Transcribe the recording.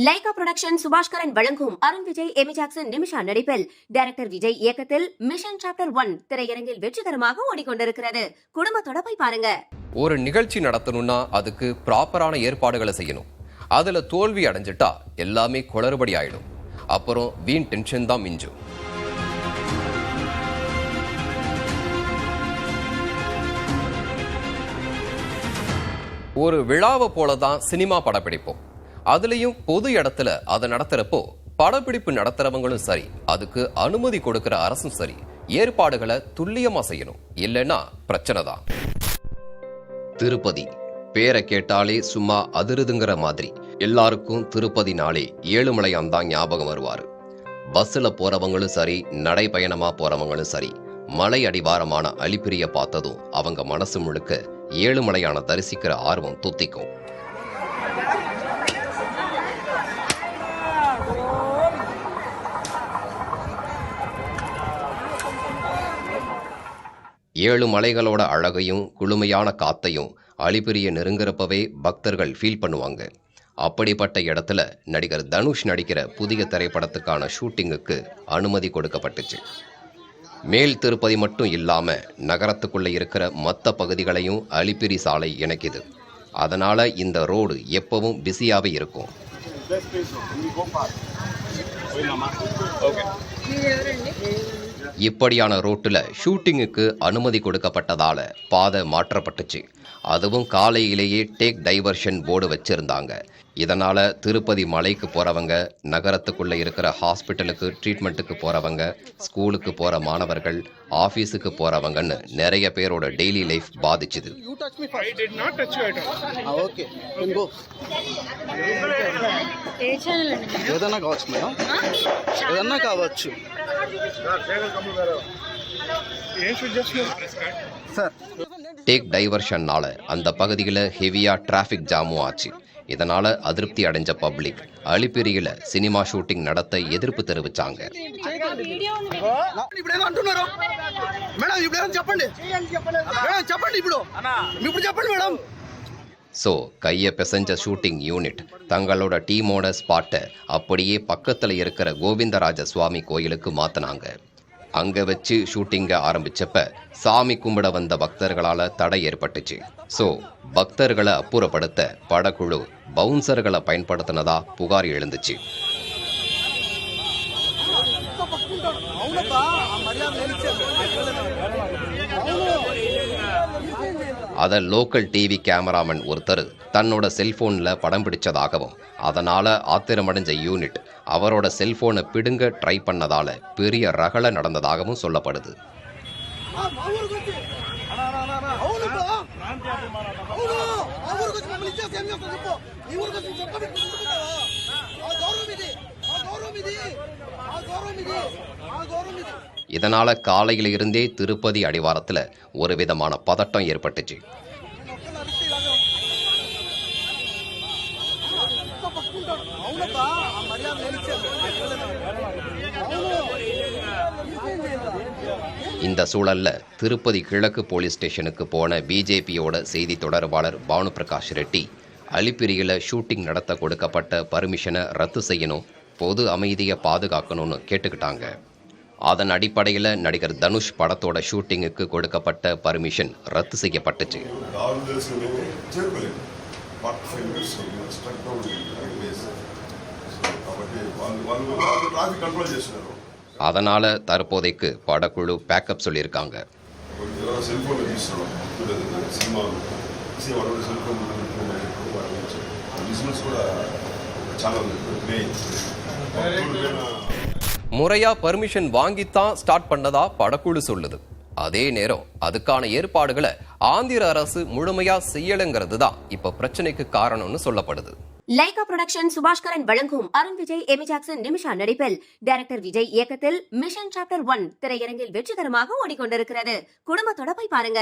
Lyca production Subaskaran வழங்கும் Arun Vijay, Amy Jackson, Nimisha நடிப்பில் director Vijay இயக்கத்தில் மிஷன் சாப்டர் 1 திரையரங்கில் வெற்றிகரமாக ஓடிக்கொண்டிருக்கிறது. குடும்பத்தோட போய் பாருங்க. ஒரு நிகழ்ச்சி நடத்தணும்னா அதுக்கு ப்ராப்பரான ஏற்பாடுகளை செய்யணும். அதுல தோல்வி அடைஞ்சிட்டா எல்லாமே குளறுபடி ஆயிடும். அப்புறம் வீண் டென்ஷன் தான் மிஞ்சும். ஒரு விழாவை போலதான் சினிமா படப்பிடிப்போம். அதுலயும் பொது இடத்துல அதை நடத்துறப்போ படப்பிடிப்பு நடத்துறவங்களும் சரி, அதுக்கு அனுமதி கொடுக்கிற அரசும் சரி, ஏற்பாடுகளை துல்லியமா செய்யணும். இல்லைன்னா பிரச்சனை தான். திருப்பதி பேரை கேட்டாலே சும்மா அதிருதுங்கிற மாதிரி எல்லாருக்கும் திருப்பதி நாளே ஏழுமலையான் தான் ஞாபகம் வருவாரு. பஸ்ல போறவங்களும் சரி, நடைபயணமா போறவங்களும் சரி, மலை அடிவாரமான அலிப்பிரிய பார்த்ததும் அவங்க மனசு முழுக்க ஏழுமலையான தரிசிக்கிற ஆர்வம் துத்திக்கும். ஏழு மலைகளோட அழகையும் குளுமையான காத்தையும் அலிப்பிரிய நெருங்குறப்பவே பக்தர்கள் ஃபீல் பண்ணுவாங்க. அப்படிப்பட்ட இடத்துல நடிகர் தனுஷ் நடிக்கிற புதிய திரைப்படத்துக்கான ஷூட்டிங்குக்கு அனுமதி கொடுக்கப்பட்டுச்சு. மேல் திருப்பதி மட்டும் இல்லாம நகரத்துக்குள்ள இருக்கிற மற்ற பகுதிகளையும் அலிப்பிரி சாலை இணைக்குது. அதனால இந்த ரோடு எப்பவும் பிஸியாவே இருக்கும். இப்படியான ரோட்டுல ஷூட்டிங்குக்கு அனுமதி கொடுக்கப்பட்டதால பாதை மாற்றப்பட்டுச்சு. அதுவும் காலையிலேயே டேக் டைவர்ஷன் போர்டு வச்சிருந்தாங்க. இதனால திருப்பதி மலைக்கு போறவங்க, நகரத்துக்குள்ள இருக்கிற ஹாஸ்பிட்டலுக்கு ட்ரீட்மெண்ட்டுக்கு போறவங்க, ஸ்கூலுக்கு போற மாணவர்கள், ஆபீஸுக்கு போறவங்கன்னு நிறைய பேரோட டெய்லி லைஃப் பாதிச்சுது. டேக் டைவர்ஷன்னால அந்த பகுதியில் ஹெவியா டிராபிக் ஜாமும் ஆச்சு. இதனால அதிருப்தி அடைஞ்ச பப்ளிக் அலிப்பிரியில சினிமா ஷூட்டிங் நடத்த எதிர்ப்பு தெரிவிச்சாங்க. சோ கைய பிசைஞ்ச ஷூட்டிங் யூனிட் தங்களோட டீமோட ஸ்பாட்டை அப்படியே பக்கத்துல இருக்கிற கோவிந்தராஜ சுவாமி கோயிலுக்கு மாத்தினாங்க. அங்க வச்சு ஷூட்டிங்க ஆரம்பிச்சப்ப சாமி கும்பிட வந்த பக்தர்களால தடை ஏற்பட்டுச்சு. சோ பக்தர்களை அப்புறப்படுத்த படக்குழு பவுன்சர்களை பயன்படுத்தினதா புகார் எழுந்துச்சு. அத லோக்கல் டிவி கேமராமேன் ஒருத்தர் தன்னோட செல்போன்ல படம் பிடிச்சதாகவும், அதனால ஆத்திரமடைஞ்ச யூனிட் அவரோட செல்போனை பிடுங்க ட்ரை பண்ணதால பெரிய ரகளை நடந்ததாகவும் சொல்லப்படுது. இதனால காலையில இருந்தே திருப்பதி அடிவாரத்துல ஒரு விதமான பதட்டம் ஏற்பட்டுச்சு. இந்த சூழல்ல திருப்பதி கிழக்கு போலீஸ் ஸ்டேஷனுக்கு போன பிஜேபியோட செய்தி தொடர்பாளர் பானு பிரகாஷ் ரெட்டி அலிப்பிரியில ஷூட்டிங் நடத்த கொடுக்கப்பட்ட பர்மிஷனை ரத்து செய்யணும், பொது அமைதியை பாதுகாக்கணும்னு கேட்டுக்கிட்டாங்க. அதன் அடிப்படையில் நடிகர் தனுஷ் படத்தோட ஷூட்டிங்குக்கு கொடுக்கப்பட்ட பர்மிஷன் ரத்து செய்யப்பட்டுச்சு. அதனால தற்போதைக்கு படக்குழு பேக்கப் சொல்லியிருக்காங்க. முறையா பர்மிஷன் வாங்கித்தான் ஸ்டார்ட் பண்ணதா படக்குழு சொல்லுது. அதே நேரம் அதுக்கான ஏற்பாடுகளை ஆந்திர அரசு முழுமையா செய்யலைங்கிறது தான் இப்ப பிரச்சனைக்கு காரணம்னு சொல்லப்படுது. லைகா புரொடக்ஷன் சுபாஷ்கரன் வழங்கும் அருண் விஜய், எமி ஜாக்சன், நிமிஷா நடிப்பில் டைரக்டர் விஜய் இயக்கத்தில் மிஷன் சாப்டர் 1 திரையரங்கில் வெற்றிகரமாக ஓடிக்கொண்டிருக்கிறது. குடும்பத்தோட போய் பாருங்க.